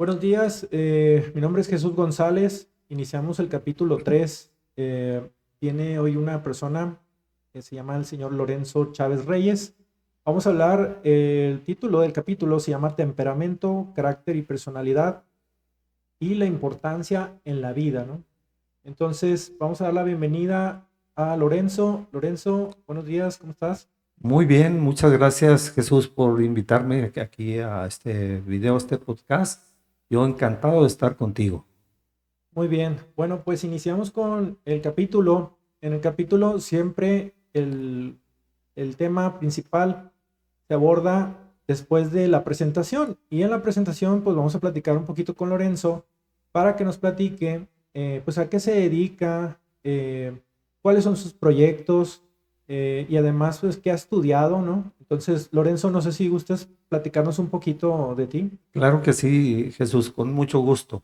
Buenos días, mi nombre es Jesús González. Iniciamos el capítulo 3. Tiene hoy una persona que se llama el señor Lorenzo Chávez Reyes. Vamos a hablar, el título del capítulo se llama Temperamento, Carácter y Personalidad y la importancia en la vida, ¿no? Entonces, vamos a dar la bienvenida a Lorenzo. Lorenzo, buenos días, ¿cómo estás? Muy bien, muchas gracias Jesús por invitarme aquí a este video, a este podcast. Yo encantado de estar contigo. Muy bien, bueno, pues iniciamos con el capítulo. En el capítulo siempre el tema principal se aborda después de la presentación y en la presentación pues vamos a platicar un poquito con Lorenzo para que nos platique pues a qué se dedica, cuáles son sus proyectos y además pues qué ha estudiado, ¿no? Entonces, Lorenzo, no sé si gustas platicarnos un poquito de ti. Claro que sí, Jesús, con mucho gusto.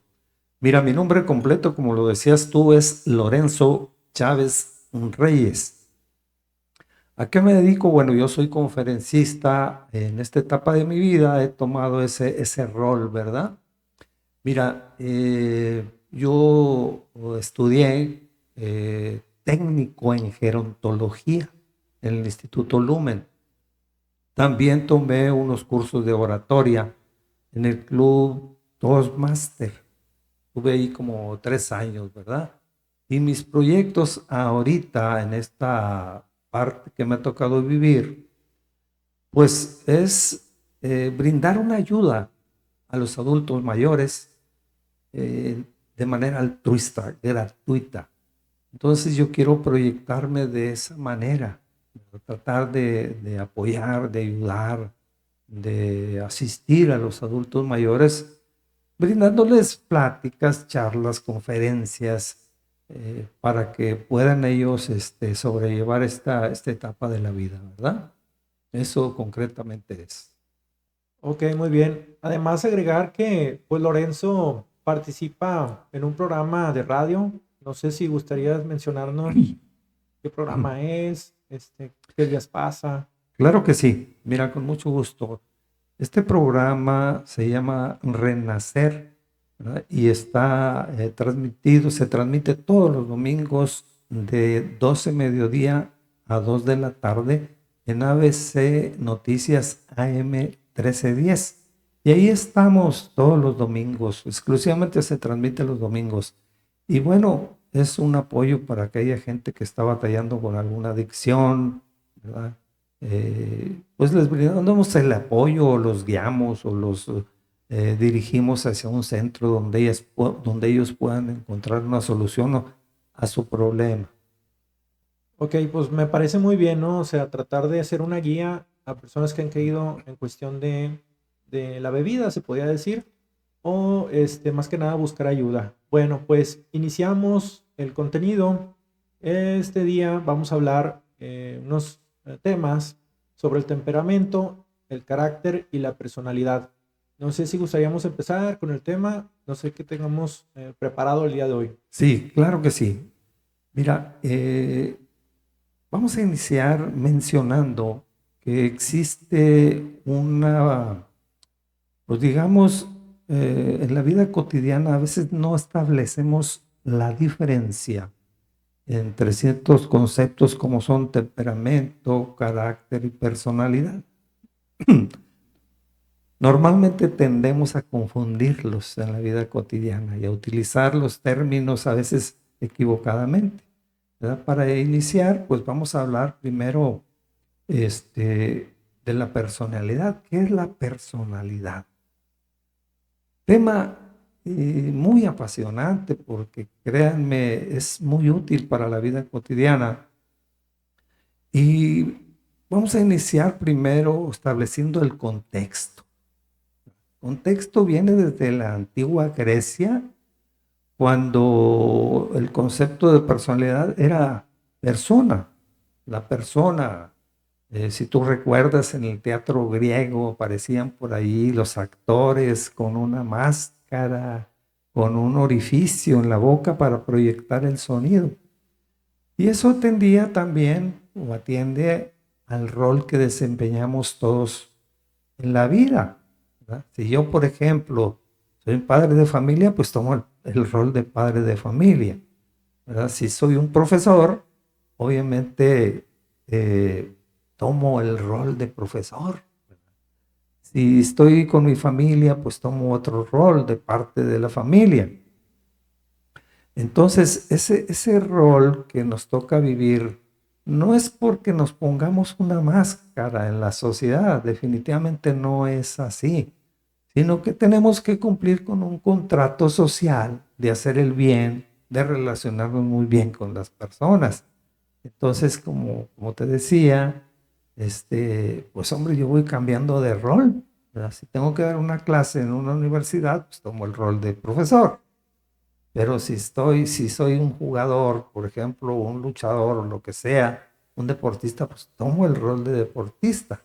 Mira, mi nombre completo, como lo decías tú, es Lorenzo Chávez Reyes. ¿A qué me dedico? Bueno, yo soy conferencista. En esta etapa de mi vida he tomado ese rol, ¿verdad? Mira, yo estudié técnico en gerontología en el Instituto Lumen. También tomé unos cursos de oratoria en el Club Toastmaster. Tuve ahí como 3 años, ¿verdad? Y mis proyectos ahorita en esta parte que me ha tocado vivir, pues es brindar una ayuda a los adultos mayores de manera altruista, gratuita. Entonces yo quiero proyectarme de esa manera, tratar de apoyar, de ayudar, de asistir a los adultos mayores, brindándoles pláticas, charlas, conferencias, para que puedan ellos sobrellevar esta etapa de la vida, ¿verdad? Eso concretamente es. Ok, muy bien. Además, agregar que pues Lorenzo participa en un programa de radio. No sé si gustarías mencionarnos qué programa es, qué días pasa. Claro que sí, mira, con mucho gusto. Este programa se llama Renacer, ¿verdad? Y está transmitido, se transmite todos los domingos de 12 mediodía a 2 de la tarde en ABC Noticias AM 1310. Y ahí estamos todos los domingos, exclusivamente se transmite los domingos. Y bueno, es un apoyo para aquella gente que está batallando con alguna adicción, ¿verdad? Pues les brindamos el apoyo, o los guiamos o los dirigimos hacia un centro donde, donde ellos puedan encontrar una solución a su problema. Ok, pues me parece muy bien, ¿no? O sea, tratar de hacer una guía a personas que han caído en cuestión de la bebida, se podría decir, o más que nada buscar ayuda. Bueno, pues iniciamos el contenido. Este día vamos a hablar unos temas sobre el temperamento, el carácter y la personalidad. No sé si gustaríamos empezar con el tema, no sé qué tengamos preparado el día de hoy. Sí, claro que sí. Mira, vamos a iniciar mencionando que existe una, pues digamos, en la vida cotidiana a veces no establecemos la diferencia entre ciertos conceptos como son temperamento, carácter y personalidad. Normalmente tendemos a confundirlos en la vida cotidiana y a utilizar los términos a veces equivocadamente, ¿verdad? Para iniciar, pues vamos a hablar primero de la personalidad. ¿Qué es la personalidad? Tema muy apasionante porque créanme, es muy útil para la vida cotidiana. Y vamos a iniciar primero estableciendo el contexto. El contexto viene desde la antigua Grecia, cuando el concepto de personalidad era persona, la persona. Si tú recuerdas, en el teatro griego aparecían por ahí los actores con una máscara, con un orificio en la boca para proyectar el sonido. Y eso atendía también o atiende al rol que desempeñamos todos en la vida, ¿verdad? Si yo, por ejemplo, soy padre de familia, pues tomo el rol de padre de familia, ¿verdad? Si soy un profesor, obviamente tomo el rol de profesor. Si estoy con mi familia, pues tomo otro rol de parte de la familia. Entonces, ese rol que nos toca vivir no es porque nos pongamos una máscara en la sociedad, definitivamente no es así, sino que tenemos que cumplir con un contrato social de hacer el bien, de relacionarnos muy bien con las personas. Entonces, como te decía, pues hombre, yo voy cambiando de rol, ¿verdad? Si tengo que dar una clase en una universidad, pues tomo el rol de profesor. Pero si soy un jugador, por ejemplo, un luchador o lo que sea, un deportista, pues tomo el rol de deportista.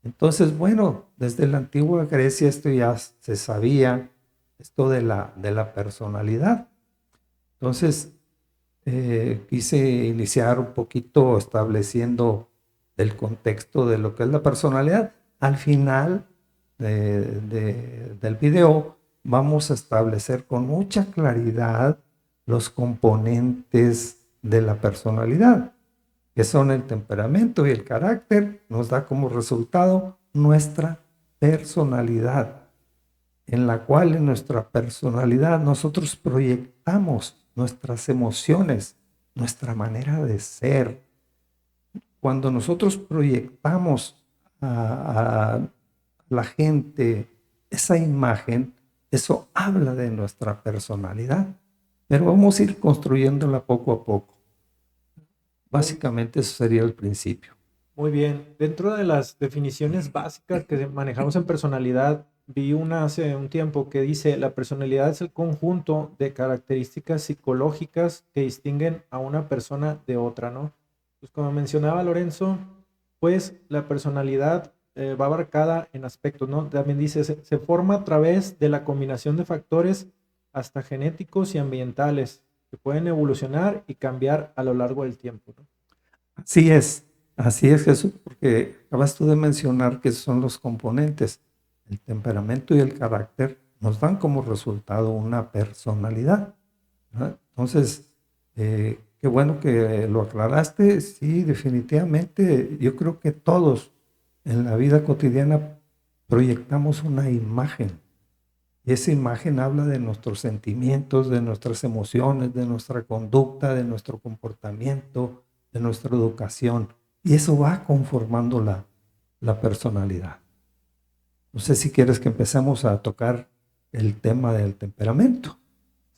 Entonces, bueno, desde la antigua Grecia esto ya se sabía, esto de la personalidad. Entonces, quise iniciar un poquito estableciendo el contexto de lo que es la personalidad. Al final del video vamos a establecer con mucha claridad los componentes de la personalidad, que son el temperamento y el carácter. Nos da como resultado nuestra personalidad, en la cual en nuestra personalidad nosotros proyectamos nuestras emociones, nuestra manera de ser. Cuando nosotros proyectamos a la gente esa imagen, eso habla de nuestra personalidad, pero vamos a ir construyéndola poco a poco. Muy, Básicamente eso sería el principio. muy bien. Dentro de las definiciones básicas que manejamos en personalidad, vi una hace un tiempo que dice, la personalidad es el conjunto de características psicológicas que distinguen a una persona de otra, ¿no? Pues como mencionaba Lorenzo, pues la personalidad va abarcada en aspectos, ¿no? También dice, se forma a través de la combinación de factores hasta genéticos y ambientales que pueden evolucionar y cambiar a lo largo del tiempo, ¿no? Así es Jesús, porque acabas tú de mencionar que son los componentes. El temperamento y el carácter nos dan como resultado una personalidad, ¿verdad? Entonces, qué bueno que lo aclaraste. Sí, definitivamente, yo creo que todos en la vida cotidiana proyectamos una imagen. Y esa imagen habla de nuestros sentimientos, de nuestras emociones, de nuestra conducta, de nuestro comportamiento, de nuestra educación. Y eso va conformando la personalidad. No sé si quieres que empecemos a tocar el tema del temperamento.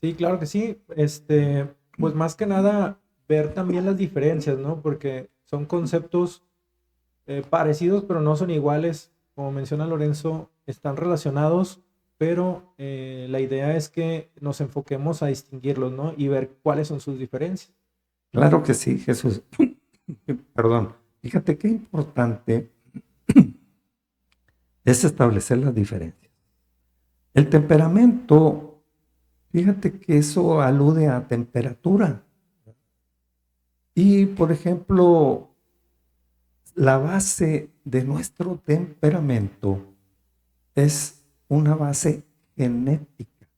Sí, claro que sí. Pues más que nada ver también las diferencias, ¿no? Porque son conceptos parecidos, pero no son iguales. Como menciona Lorenzo, están relacionados, pero la idea es que nos enfoquemos a distinguirlos, ¿no? Y ver cuáles son sus diferencias. Claro que sí, Jesús. Perdón. Fíjate qué importante es establecer las diferencias. El temperamento, fíjate que eso alude a temperatura. Y, por ejemplo, la base de nuestro temperamento es una base genética.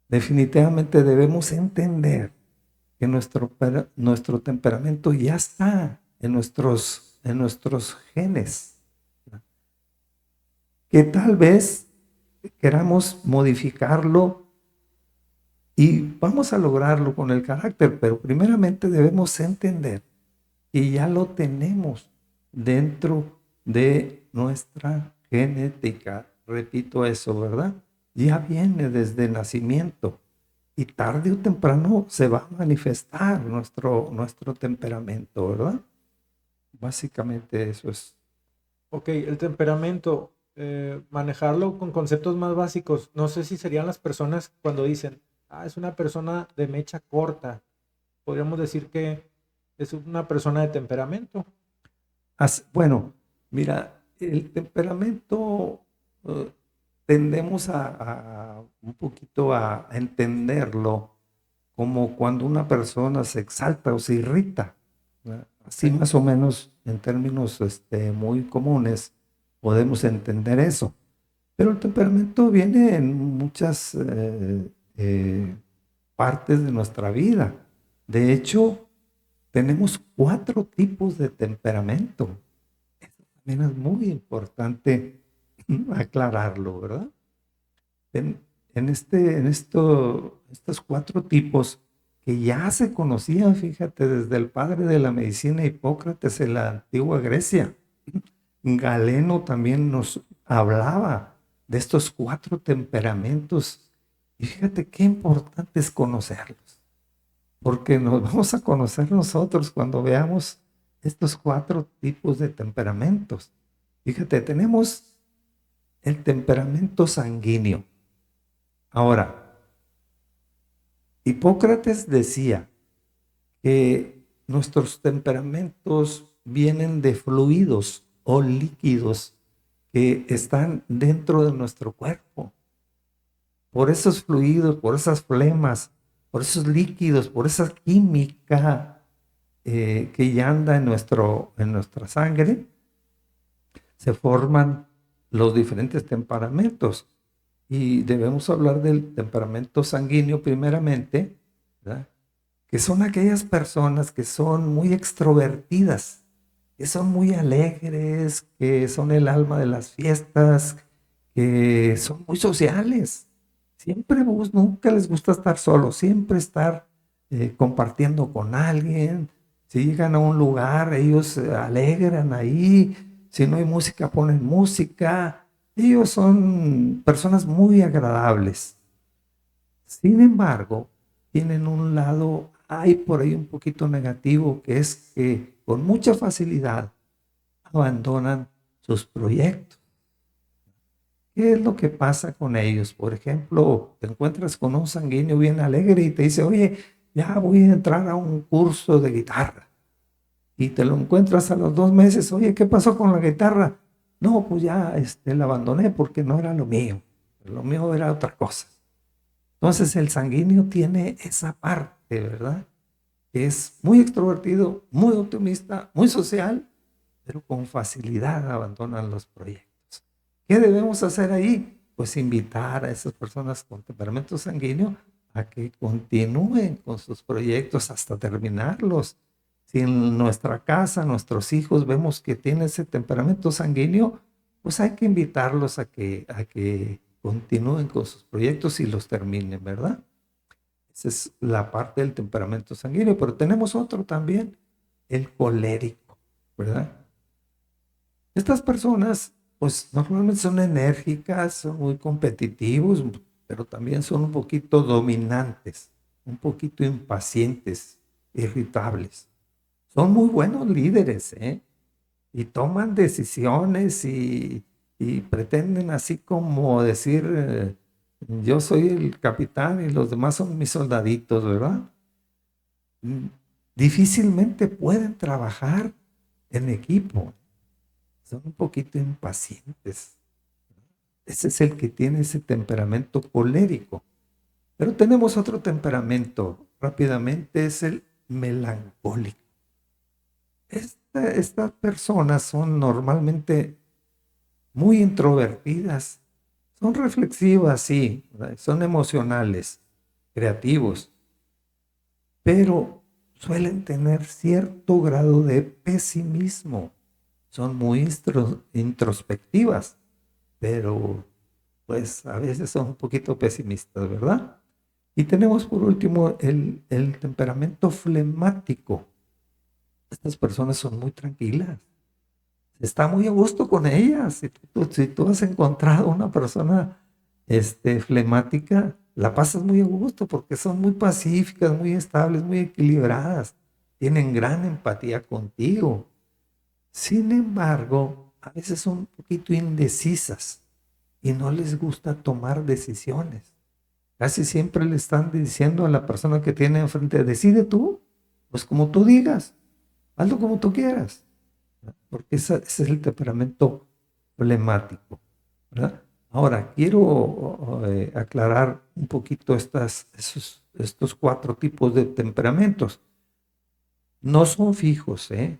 Definitivamente debemos entender que nuestro temperamento ya está en nuestros genes, que tal vez queramos modificarlo y vamos a lograrlo con el carácter, pero primeramente debemos entender que ya lo tenemos dentro de nuestra genética. Repito eso, ¿verdad? Ya viene desde nacimiento y tarde o temprano se va a manifestar nuestro temperamento, ¿verdad? Básicamente eso es. Ok, el temperamento, manejarlo con conceptos más básicos. No sé si serían las personas cuando dicen, ah, es una persona de mecha corta. Podríamos decir que es una persona de temperamento. Bueno, mira, el temperamento tendemos a un poquito a entenderlo como cuando una persona se exalta o se irrita, ¿verdad? Así Ok, más o menos en términos muy comunes podemos entender eso. Pero el temperamento viene en muchas partes de nuestra vida. De hecho, tenemos 4 tipos de temperamento. Eso también es muy importante aclararlo, ¿verdad? En, estos 4 tipos que ya se conocían, fíjate, desde el padre de la medicina Hipócrates en la antigua Grecia. Galeno también nos hablaba de estos 4 temperamentos. Y fíjate qué importante es conocerlos, porque nos vamos a conocer nosotros cuando veamos estos 4 tipos de temperamentos. Fíjate, tenemos el temperamento sanguíneo. Ahora, Hipócrates decía que nuestros temperamentos vienen de fluidos o líquidos que están dentro de nuestro cuerpo. Por esos fluidos, por esas flemas, por esos líquidos, por esa química que ya anda en nuestra sangre, se forman los diferentes temperamentos. Y debemos hablar del temperamento sanguíneo primeramente, ¿verdad? Que son aquellas personas que son muy extrovertidas, que son muy alegres, que son el alma de las fiestas, que son muy sociales. Siempre nunca les gusta estar solos, siempre estar compartiendo con alguien. Si llegan a un lugar, ellos se alegran ahí. Si no hay música, ponen música. Ellos son personas muy agradables. Sin embargo, tienen un lado, hay por ahí un poquito negativo, que es que con mucha facilidad abandonan sus proyectos. ¿Qué es lo que pasa con ellos? Por ejemplo, te encuentras con un sanguíneo bien alegre y te dice, oye, ya voy a entrar a un curso de guitarra. Y te lo encuentras a los 2 meses, oye, ¿qué pasó con la guitarra? No, pues ya la abandoné porque no era lo mío era otra cosa. Entonces el sanguíneo tiene esa parte, ¿verdad? Que es muy extrovertido, muy optimista, muy social, pero con facilidad abandonan los proyectos. ¿Qué debemos hacer ahí? Pues invitar a esas personas con temperamento sanguíneo a que continúen con sus proyectos hasta terminarlos. Si en nuestra casa, nuestros hijos vemos que tienen ese temperamento sanguíneo, pues hay que invitarlos a que continúen con sus proyectos y los terminen, ¿verdad? Esa es la parte del temperamento sanguíneo, pero tenemos otro también, el colérico, ¿verdad? Estas personas, pues normalmente son enérgicas, son muy competitivos, pero también son un poquito dominantes, un poquito impacientes, irritables. Son muy buenos líderes, ¿eh? Y toman decisiones y pretenden así como decir, yo soy el capitán y los demás son mis soldaditos, ¿verdad? Mm, Difícilmente pueden trabajar en equipo. Son un poquito impacientes. Ese es el que tiene ese temperamento colérico. Pero tenemos otro temperamento, rápidamente, es el melancólico. Estas personas son normalmente muy introvertidas, son reflexivas, sí, ¿verdad? Son emocionales, creativos, pero suelen tener cierto grado de pesimismo. Son muy introspectivas, pero pues a veces son un poquito pesimistas, ¿verdad? Y tenemos por último el temperamento flemático. Estas personas son muy tranquilas, está muy a gusto con ellas. Si tú has encontrado una persona flemática, la pasas muy a gusto porque son muy pacíficas, muy estables, muy equilibradas, tienen gran empatía contigo. Sin embargo, a veces son un poquito indecisas y no les gusta tomar decisiones. Casi siempre le están diciendo a la persona que tiene enfrente, decide tú, pues como tú digas, hazlo como tú quieras, porque ese es el temperamento flemático, ¿verdad? Ahora, quiero aclarar un poquito estos 4 tipos de temperamentos. No son fijos, ¿eh?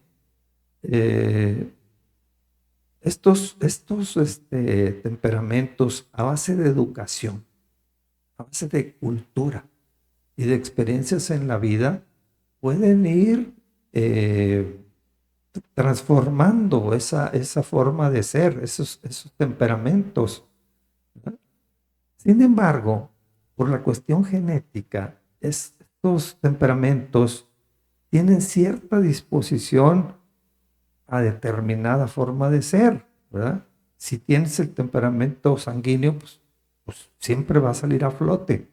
estos temperamentos a base de educación, a base de cultura y de experiencias en la vida, pueden ir transformando esa forma de ser, esos temperamentos, ¿verdad? Sin embargo, por la cuestión genética, estos temperamentos tienen cierta disposición a determinada forma de ser, ¿verdad? Si tienes el temperamento sanguíneo, pues siempre va a salir a flote.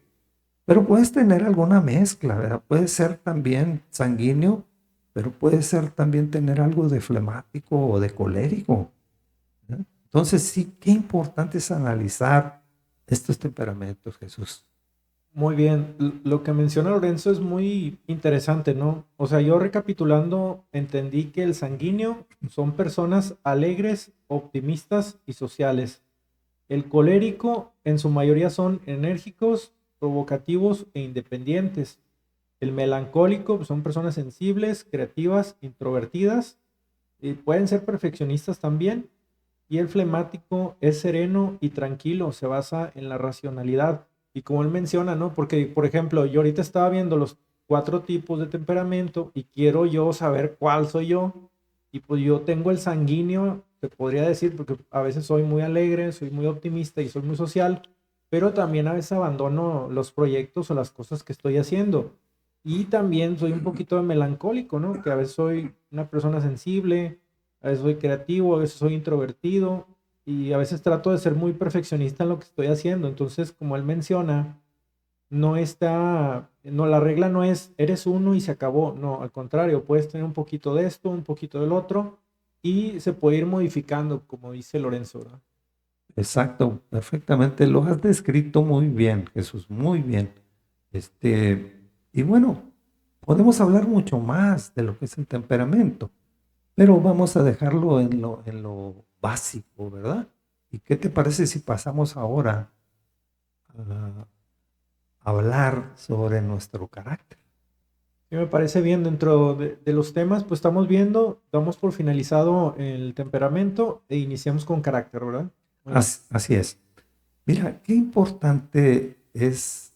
Pero puedes tener alguna mezcla, ¿verdad? Puede ser también sanguíneo, pero puede ser también tener algo de flemático o de colérico, ¿verdad? Entonces, sí, qué importante es analizar estos temperamentos, Jesús. Muy bien, lo que menciona Lorenzo es muy interesante, ¿no? O sea, yo recapitulando, entendí que el sanguíneo son personas alegres, optimistas y sociales. El colérico en su mayoría son enérgicos, provocativos e independientes. El melancólico pues, son personas sensibles, creativas, introvertidas y pueden ser perfeccionistas también. Y el flemático es sereno y tranquilo, se basa en la racionalidad. Y como él menciona, ¿no? Porque, por ejemplo, yo ahorita estaba viendo los 4 tipos de temperamento y quiero yo saber cuál soy yo. Y pues yo tengo el sanguíneo, te podría decir, porque a veces soy muy alegre, soy muy optimista y soy muy social, pero también a veces abandono los proyectos o las cosas que estoy haciendo. Y también soy un poquito de melancólico, ¿no? Que a veces soy una persona sensible, a veces soy creativo, a veces soy introvertido y a veces trato de ser muy perfeccionista en lo que estoy haciendo. Entonces, como él menciona, no, la regla no es eres uno y se acabó. No, al contrario, puedes tener un poquito de esto, un poquito del otro y se puede ir modificando, como dice Lorenzo, ¿verdad? Exacto, perfectamente. Lo has descrito muy bien, Jesús, muy bien. Y bueno, podemos hablar mucho más de lo que es el temperamento, pero vamos a dejarlo en lo básico, ¿verdad? ¿Y qué te parece si pasamos ahora a hablar sobre nuestro carácter? Sí, me parece bien. Dentro de los temas, pues estamos viendo, damos por finalizado el temperamento e iniciamos con carácter, ¿verdad? Muy bien. Así es. Mira, qué importante es,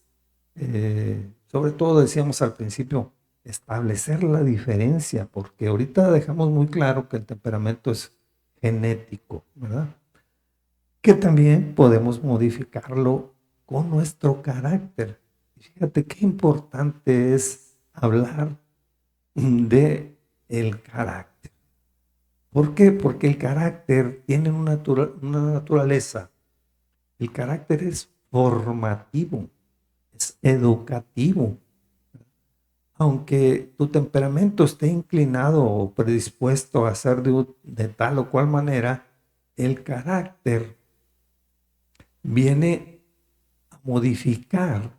sobre todo decíamos al principio, establecer la diferencia, porque ahorita dejamos muy claro que el temperamento es genético, ¿verdad? Que también podemos modificarlo con nuestro carácter. Y fíjate qué importante es hablar de el carácter. ¿Por qué? Porque el carácter tiene una naturaleza. El carácter es formativo, es educativo. Aunque tu temperamento esté inclinado o predispuesto a ser de tal o cual manera, el carácter viene a modificar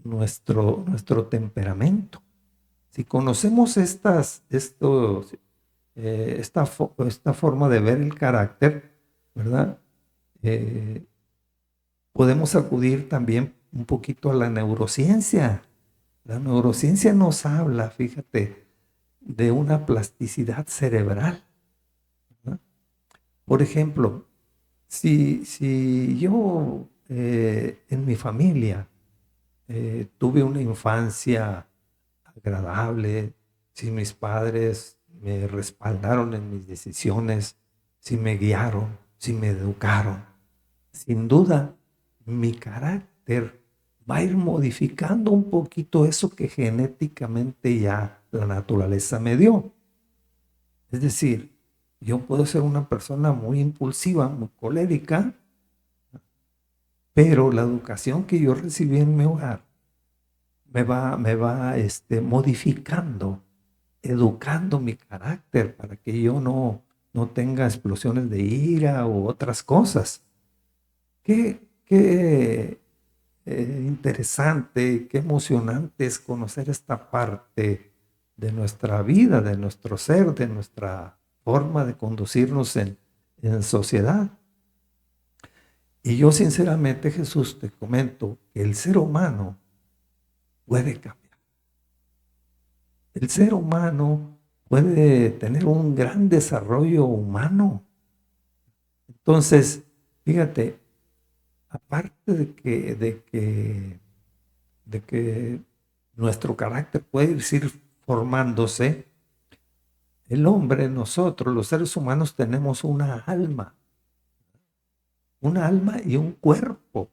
nuestro temperamento. Si conocemos esta forma de ver el carácter, ¿verdad? Eh, Podemos acudir también un poquito a la neurociencia. La neurociencia nos habla, fíjate, de una plasticidad cerebral, ¿no? Por ejemplo, si yo en mi familia tuve una infancia agradable, si mis padres me respaldaron en mis decisiones, si me guiaron, si me educaron, sin duda mi carácter va a ir modificando un poquito eso que genéticamente ya la naturaleza me dio. Es decir, yo puedo ser una persona muy impulsiva, muy colérica, pero la educación que yo recibí en mi hogar me va modificando, educando mi carácter para que yo no tenga explosiones de ira u otras cosas. Qué interesante, qué emocionante es conocer esta parte de nuestra vida, de nuestro ser, de nuestra forma de conducirnos en sociedad. Y yo sinceramente, Jesús, te comento que el ser humano puede cambiar. El ser humano puede tener un gran desarrollo humano, Entonces, fíjate, aparte de que nuestro carácter puede ir formándose, el hombre, nosotros, los seres humanos, tenemos una alma y un cuerpo,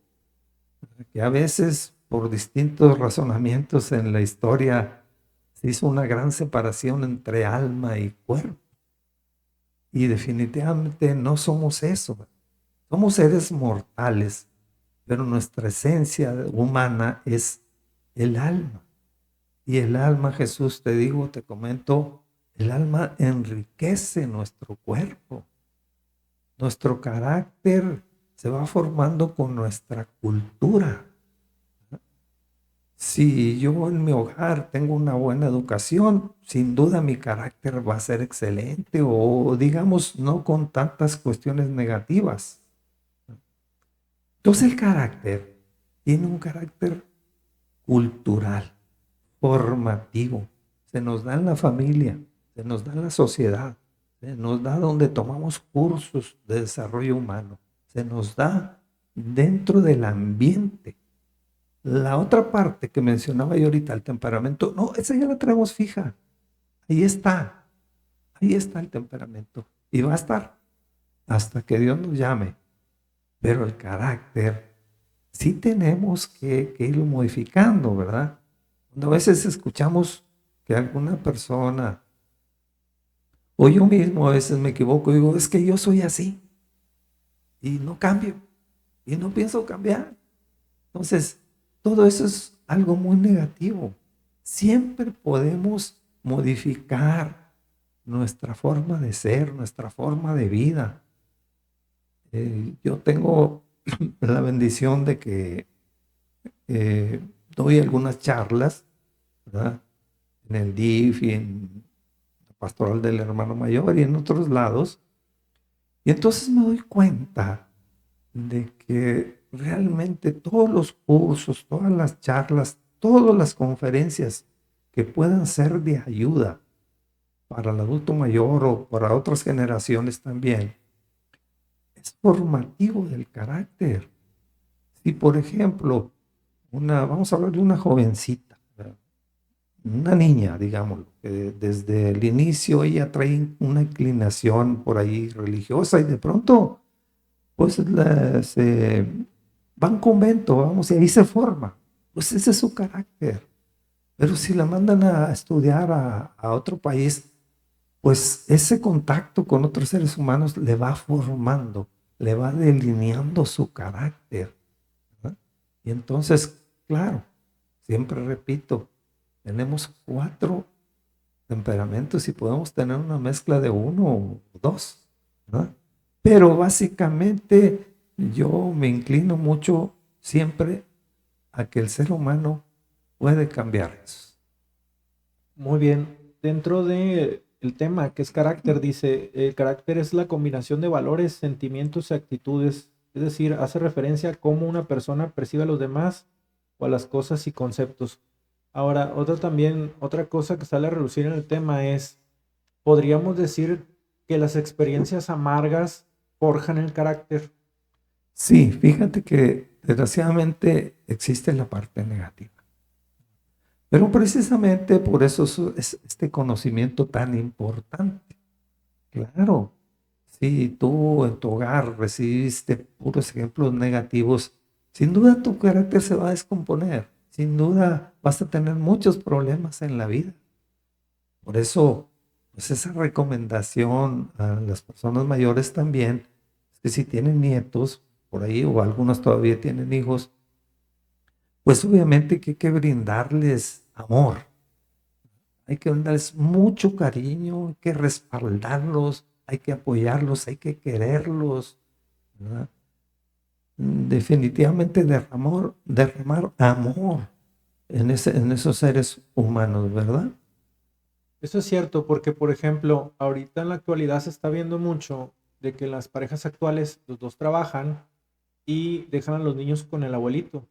que a veces por distintos razonamientos en la historia se hizo una gran separación entre alma y cuerpo. Y definitivamente no somos eso. Somos seres mortales, pero nuestra esencia humana es el alma. Y el alma, Jesús, te digo, te comento, el alma enriquece nuestro cuerpo. Nuestro carácter se va formando con nuestra cultura. Si yo en mi hogar tengo una buena educación, sin duda mi carácter va a ser excelente o digamos no con tantas cuestiones negativas. Entonces el carácter tiene un carácter cultural, formativo. Se nos da en la familia, se nos da en la sociedad, se nos da donde tomamos cursos de desarrollo humano, se nos da dentro del ambiente. La otra parte que mencionaba yo ahorita, el temperamento, no, esa ya la traemos fija. Ahí está el temperamento. Y va a estar hasta que Dios nos llame. Pero el carácter sí tenemos que irlo modificando, ¿verdad? Cuando a veces escuchamos que alguna persona, o yo mismo a veces me equivoco y digo, es que yo soy así y no cambio y no pienso cambiar. Entonces, todo eso es algo muy negativo. Siempre podemos modificar nuestra forma de ser, nuestra forma de vida. Yo tengo la bendición de que doy algunas charlas, ¿verdad? En el DIF y en la Pastoral del Hermano Mayor y en otros lados. Y entonces me doy cuenta de que realmente todos los cursos, todas las charlas, todas las conferencias que puedan ser de ayuda para el adulto mayor o para otras generaciones también, es formativo del carácter. Si por ejemplo, vamos a hablar de una jovencita, ¿verdad? Una niña, digámoslo, que desde el inicio ella trae una inclinación por ahí religiosa y de pronto pues se va a un convento, vamos, y ahí se forma. Pues ese es su carácter. Pero si la mandan a estudiar a otro país, pues ese contacto con otros seres humanos le va formando, le va delineando su carácter, ¿verdad? Y entonces, claro, siempre repito, tenemos 4 temperamentos y podemos tener una mezcla de 1 o 2, ¿verdad? Pero básicamente yo me inclino mucho siempre a que el ser humano puede cambiar eso. Muy bien. Dentro de el tema que es carácter, dice, el carácter es la combinación de valores, sentimientos y actitudes. Es decir, hace referencia a cómo una persona percibe a los demás o a las cosas y conceptos. Ahora, otra cosa que sale a relucir en el tema es, podríamos decir que las experiencias amargas forjan el carácter. Sí, fíjate que desgraciadamente existe la parte negativa. Pero precisamente por eso es este conocimiento tan importante. Claro, si tú en tu hogar recibiste puros ejemplos negativos, sin duda tu carácter se va a descomponer. Sin duda vas a tener muchos problemas en la vida. Por eso, pues esa recomendación a las personas mayores también, es que si tienen nietos por ahí o algunos todavía tienen hijos, pues obviamente que hay que brindarles amor, hay que darles mucho cariño, hay que respaldarlos, hay que apoyarlos, hay que quererlos, ¿verdad? Definitivamente derramar amor en esos seres humanos, ¿verdad? Eso es cierto porque, por ejemplo, ahorita en la actualidad se está viendo mucho de que las parejas actuales, los dos trabajan y dejan a los niños con el abuelito.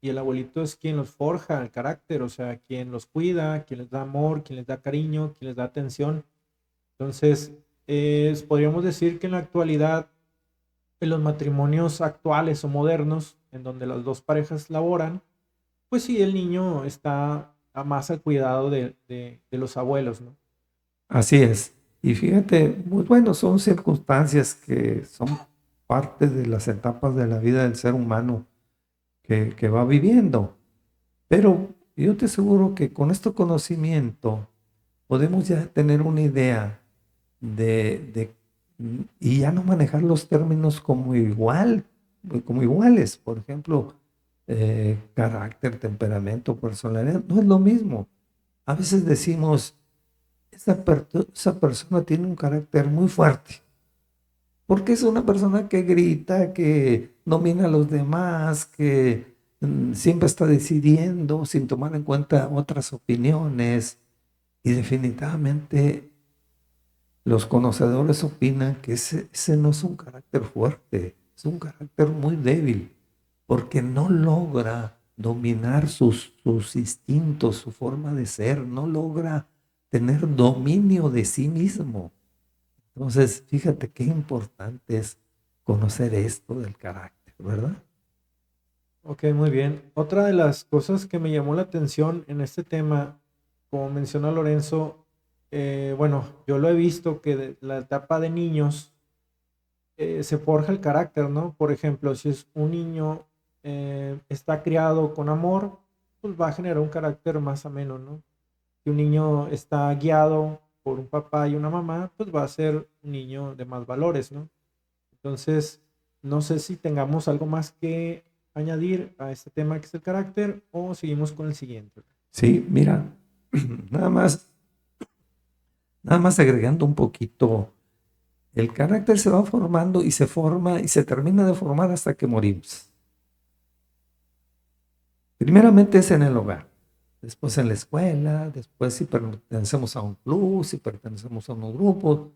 Y el abuelito es quien los forja el carácter, o sea, quien los cuida, quien les da amor, quien les da cariño, quien les da atención. Entonces, podríamos decir que en la actualidad En los matrimonios actuales o modernos, en donde las dos parejas laboran, pues sí, el niño está más al cuidado de los abuelos, ¿no? Así es. Y fíjate, pues bueno, son circunstancias que son parte de las etapas de la vida del ser humano que va viviendo. Pero yo te aseguro que con este conocimiento podemos ya tener una idea y ya no manejar los términos como iguales. Por ejemplo, carácter, temperamento, personalidad, no es lo mismo. A veces decimos, esa persona tiene un carácter muy fuerte, porque es una persona que grita, que domina a los demás, que siempre está decidiendo sin tomar en cuenta otras opiniones. Y definitivamente los conocedores opinan que ese no es un carácter fuerte, es un carácter muy débil, porque no logra dominar sus instintos, su forma de ser, no logra tener dominio de sí mismo. Entonces, fíjate qué importante es conocer esto del carácter, ¿verdad? Ok, muy bien. Otra de las cosas que me llamó la atención en este tema, como menciona Lorenzo, bueno, yo lo he visto que la etapa de niños se forja el carácter, ¿no? Por ejemplo, si es un niño está criado con amor, pues va a generar un carácter más ameno, ¿no? Si un niño está guiado por un papá y una mamá, pues va a ser un niño de más valores, ¿no? Entonces, no sé si tengamos algo más que añadir a este tema que es el carácter o seguimos con el siguiente. Sí, mira, nada más, nada más agregando un poquito, el carácter se va formando y se forma y se termina de formar hasta que morimos. Primeramente es en el hogar, después en la escuela, después si pertenecemos a un club, si pertenecemos a unos grupos,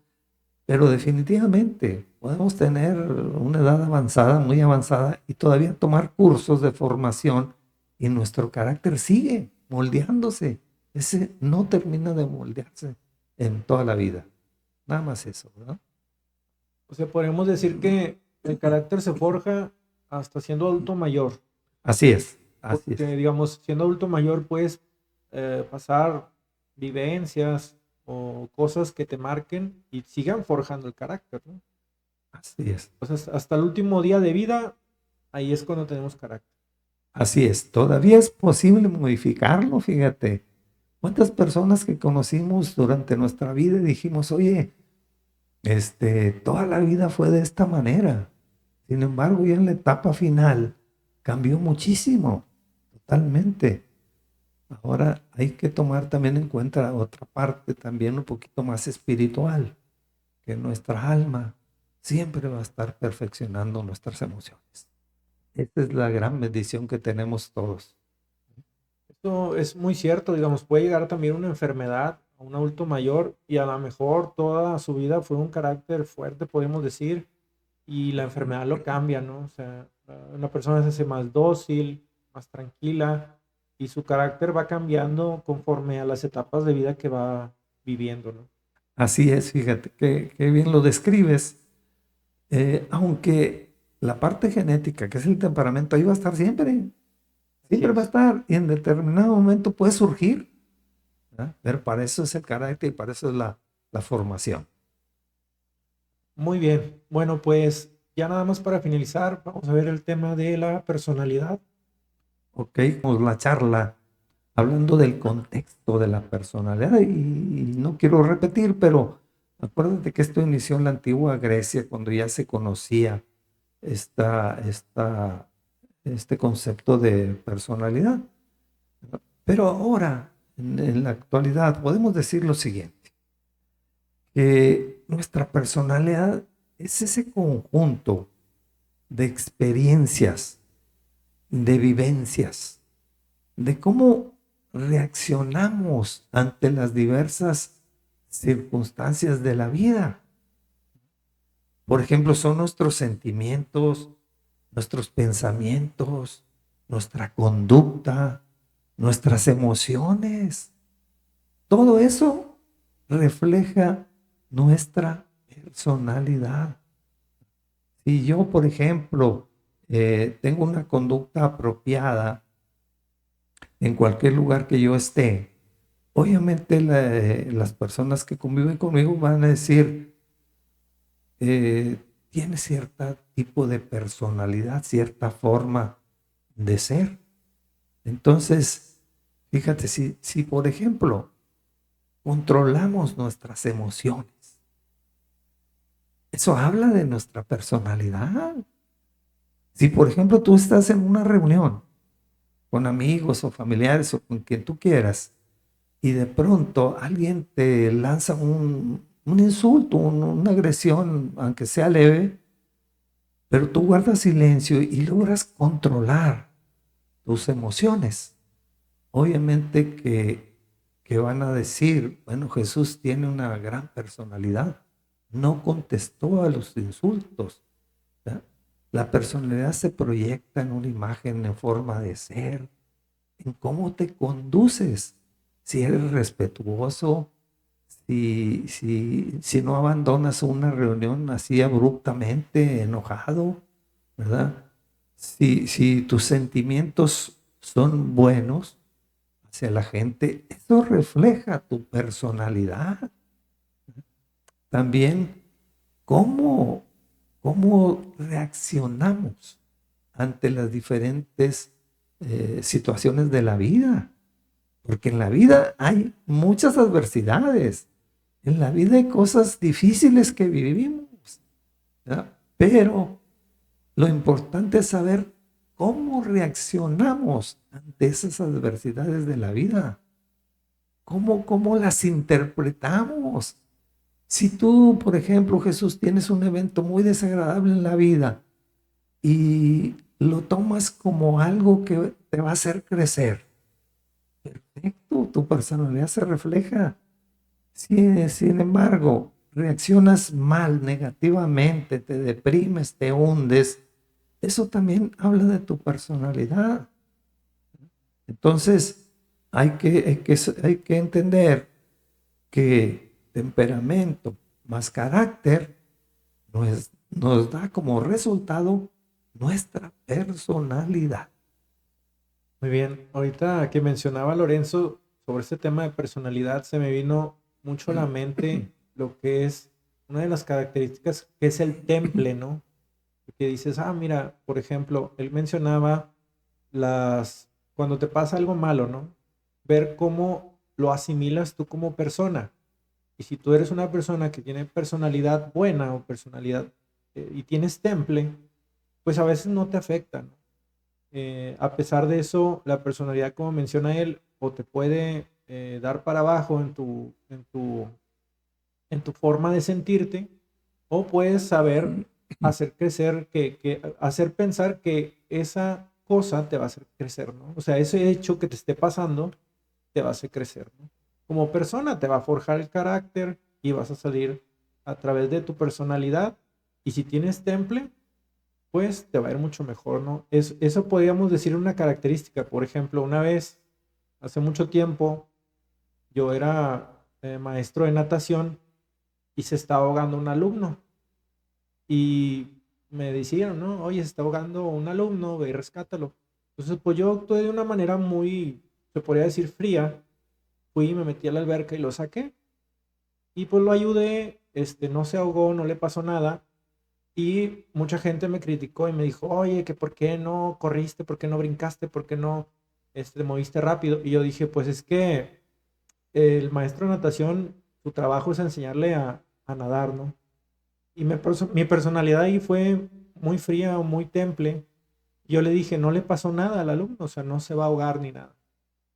pero definitivamente podemos tener una edad avanzada, muy avanzada, y todavía tomar cursos de formación y nuestro carácter sigue moldeándose. Ese no termina de moldearse en toda la vida. Nada más eso, ¿verdad? O sea, podemos decir que el carácter se forja hasta siendo adulto mayor, Así es, así porque es, digamos, siendo adulto mayor puedes pasar vivencias o cosas que te marquen y sigan forjando el carácter, ¿no? así es. Entonces, hasta el último día de vida, ahí es cuando tenemos carácter. Así es, todavía es posible modificarlo, fíjate. ¿Cuántas personas que conocimos durante nuestra vida y dijimos, oye, toda la vida fue de esta manera? Sin embargo, ya en la etapa final cambió muchísimo, totalmente. Ahora hay que tomar también en cuenta otra parte también un poquito más espiritual, que nuestra alma siempre va a estar perfeccionando nuestras emociones. Esta es la gran bendición que tenemos todos. Esto es muy cierto, digamos, puede llegar también una enfermedad a un adulto mayor y a lo mejor toda su vida fue un carácter fuerte, podemos decir, y la enfermedad lo cambia, ¿no? O sea, una persona se hace más dócil, más tranquila y su carácter va cambiando conforme a las etapas de vida que va viviendo, ¿no? Así es, fíjate, que bien lo describes. Aunque la parte genética, que es el temperamento, ahí va a estar siempre, Así siempre va a es. estar y en determinado momento puede surgir, ¿verdad? Pero para eso es el carácter y para eso es la formación. Muy bien. Bueno, pues ya nada más para finalizar, vamos a ver el tema de la personalidad. Ok, como la charla hablando del contexto de la personalidad y no quiero repetir, pero acuérdate que esto inició en la antigua Grecia cuando ya se conocía esta, esta, este concepto de personalidad. Pero ahora, en la actualidad, podemos decir lo siguiente, que nuestra personalidad es ese conjunto de experiencias, de vivencias, de cómo reaccionamos ante las diversas circunstancias de la vida. Por ejemplo, son nuestros sentimientos, nuestros pensamientos, nuestra conducta, nuestras emociones. Todo eso refleja nuestra personalidad. Si yo, por ejemplo, tengo una conducta apropiada en cualquier lugar que yo esté, obviamente las personas que conviven conmigo van a decir, tiene cierto tipo de personalidad, cierta forma de ser. Entonces, fíjate, si por ejemplo controlamos nuestras emociones, eso habla de nuestra personalidad. Si por ejemplo tú estás en una reunión con amigos o familiares o con quien tú quieras, y de pronto alguien te lanza un insulto, una agresión, aunque sea leve, pero tú guardas silencio y logras controlar tus emociones. Obviamente que van a decir, bueno, Jesús tiene una gran personalidad, no contestó a los insultos. ¿Ya? La personalidad se proyecta en una imagen, en forma de ser, en cómo te conduces, si eres respetuoso, si no abandonas una reunión así abruptamente, enojado, ¿verdad? Si tus sentimientos son buenos hacia la gente, eso refleja tu personalidad. También cómo, cómo reaccionamos ante las diferentes situaciones de la vida. Porque en la vida hay muchas adversidades. En la vida hay cosas difíciles que vivimos, ¿verdad? Pero lo importante es saber cómo reaccionamos ante esas adversidades de la vida. Cómo las interpretamos. Si tú, por ejemplo, Jesús, tienes un evento muy desagradable en la vida y lo tomas como algo que te va a hacer crecer, perfecto, tu personalidad se refleja. Si, sin embargo, reaccionas mal, negativamente, te deprimes, te hundes, eso también habla de tu personalidad. Entonces, hay que entender que temperamento más carácter nos da como resultado nuestra personalidad. Muy bien, ahorita que mencionaba Lorenzo sobre este tema de personalidad, se me vino mucho a la mente lo que es una de las características que es el temple, ¿no? Que dices, ah, mira, por ejemplo, él mencionaba cuando te pasa algo malo, ¿no? Ver cómo lo asimilas tú como persona. Y si tú eres una persona que tiene personalidad buena o personalidad y tienes temple, pues a veces no te afecta, ¿no? A pesar de eso, la personalidad, como menciona él, o te puede dar para abajo en tu forma de sentirte, o puedes saber hacer crecer, hacer pensar que esa cosa te va a hacer crecer, ¿no? O sea, ese hecho que te esté pasando te va a hacer crecer, ¿no? Como persona te va a forjar el carácter y vas a salir a través de tu personalidad. Y si tienes temple, pues te va a ir mucho mejor, ¿no? Eso podríamos decir una característica. Por ejemplo, una vez, hace mucho tiempo, yo era maestro de natación y se estaba ahogando un alumno. Y me decían, ¿no? Oye, se está ahogando un alumno, ve y rescátalo. Entonces, pues yo actué de una manera muy, se podría decir, fría. Fui y me metí a la alberca y lo saqué. Y pues lo ayudé, no se ahogó, no le pasó nada. Y mucha gente me criticó y me dijo, oye, que por qué no corriste, por qué no brincaste, por qué no moviste rápido. Y yo dije, pues es que el maestro de natación, su trabajo es enseñarle a nadar, ¿no? Y mi personalidad ahí fue muy fría o muy temple. Yo le dije, no le pasó nada al alumno, o sea, no se va a ahogar ni nada.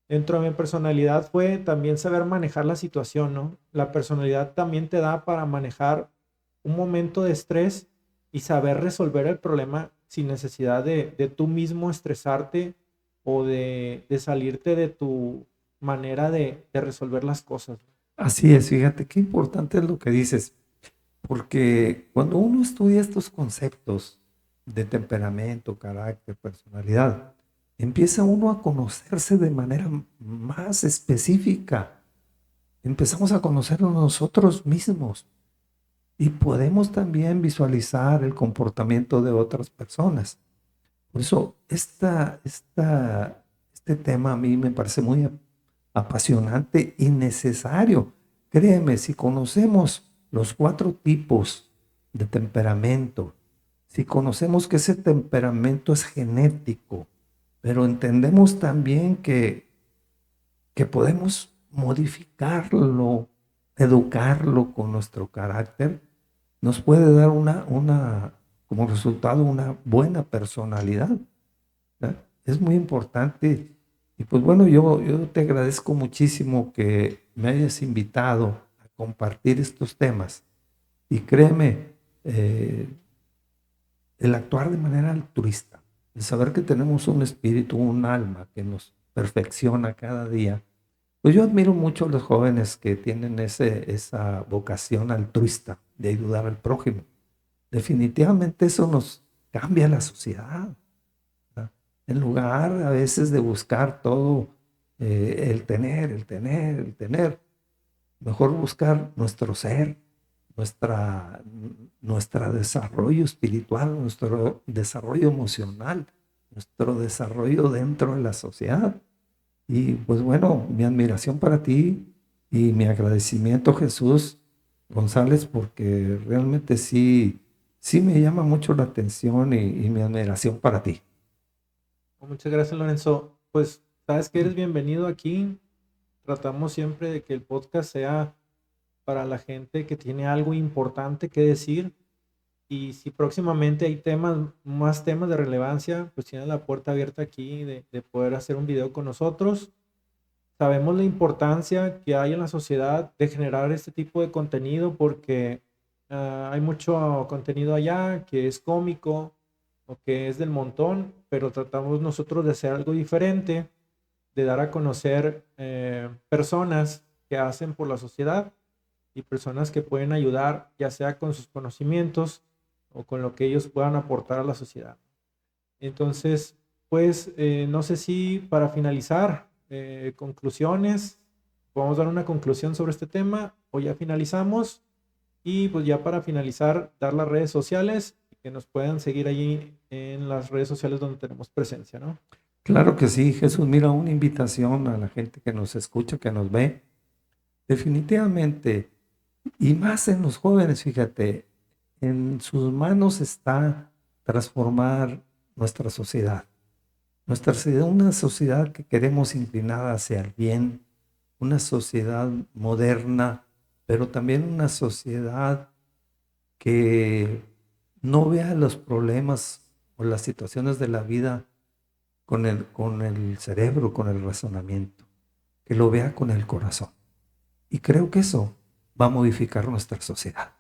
Dentro de mi personalidad fue también saber manejar la situación, ¿no? La personalidad también te da para manejar un momento de estrés y saber resolver el problema sin necesidad de tú mismo estresarte o de salirte de tu manera de resolver las cosas. Así es, fíjate qué importante es lo que dices, porque cuando uno estudia estos conceptos de temperamento, carácter, personalidad, empieza uno a conocerse de manera más específica. Empezamos a conocernos nosotros mismos. y podemos también visualizar el comportamiento de otras personas. Por eso, este tema a mí me parece muy apasionante y necesario. Créeme, si conocemos los 4 tipos de temperamento, si conocemos que ese temperamento es genético, pero entendemos también que podemos modificarlo, educarlo con nuestro carácter, nos puede dar como resultado una buena personalidad, ¿verdad? Es muy importante. Y pues bueno, yo te agradezco muchísimo que me hayas invitado a compartir estos temas. Y créeme, el actuar de manera altruista, el saber que tenemos un espíritu, un alma que nos perfecciona cada día. Pues yo admiro mucho a los jóvenes que tienen esa vocación altruista de ayudar al prójimo. Definitivamente eso nos cambia la sociedad, ¿verdad? En lugar a veces de buscar todo, el tener, mejor buscar nuestro ser, nuestra, nuestro desarrollo espiritual, nuestro desarrollo emocional, nuestro desarrollo dentro de la sociedad. Y pues bueno, mi admiración para ti y mi agradecimiento, Jesús González, porque realmente sí me llama mucho la atención y mi admiración para ti. Muchas gracias, Lorenzo. Pues sabes que eres bienvenido aquí. Tratamos siempre de que el podcast sea para la gente que tiene algo importante que decir. Y si próximamente hay más temas de relevancia, pues tienes la puerta abierta aquí de poder hacer un video con nosotros. Sabemos la importancia que hay en la sociedad de generar este tipo de contenido porque hay mucho contenido allá que es cómico o que es del montón, pero tratamos nosotros de hacer algo diferente, de dar a conocer personas que hacen por la sociedad y personas que pueden ayudar, ya sea con sus conocimientos o con lo que ellos puedan aportar a la sociedad. Entonces, pues no sé si para finalizar, conclusiones, podemos dar una conclusión sobre este tema o ya finalizamos. Y pues ya para finalizar, dar las redes sociales y que nos puedan seguir allí en las redes sociales donde tenemos presencia, ¿no? Claro que sí, Jesús. Mira, una invitación a la gente que nos escucha, que nos ve. Definitivamente, y más en los jóvenes, fíjate, en sus manos está transformar nuestra sociedad. Nuestra sociedad, una sociedad que queremos inclinada hacia el bien, una sociedad moderna, pero también una sociedad que no vea los problemas o las situaciones de la vida con el cerebro, con el razonamiento, que lo vea con el corazón. Y creo que eso va a modificar nuestra sociedad.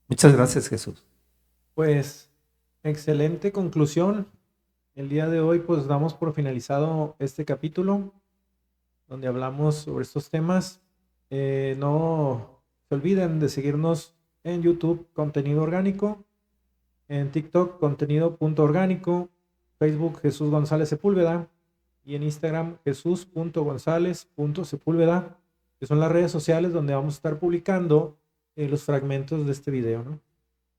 Muchas gracias, Jesús. Pues excelente conclusión. El día de hoy pues damos por finalizado este capítulo donde hablamos sobre estos temas. No se olviden de seguirnos en YouTube, Contenido Orgánico, en TikTok, contenido.orgánico, Facebook, Jesús González Sepúlveda, y en Instagram, jesús.gonzález.sepúlveda, que son las redes sociales donde vamos a estar publicando los fragmentos de este video, ¿no?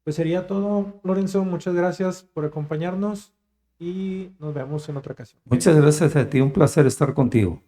Pues sería todo, Lorenzo. Muchas gracias por acompañarnos y nos vemos en otra ocasión. Muchas gracias a ti, un placer estar contigo.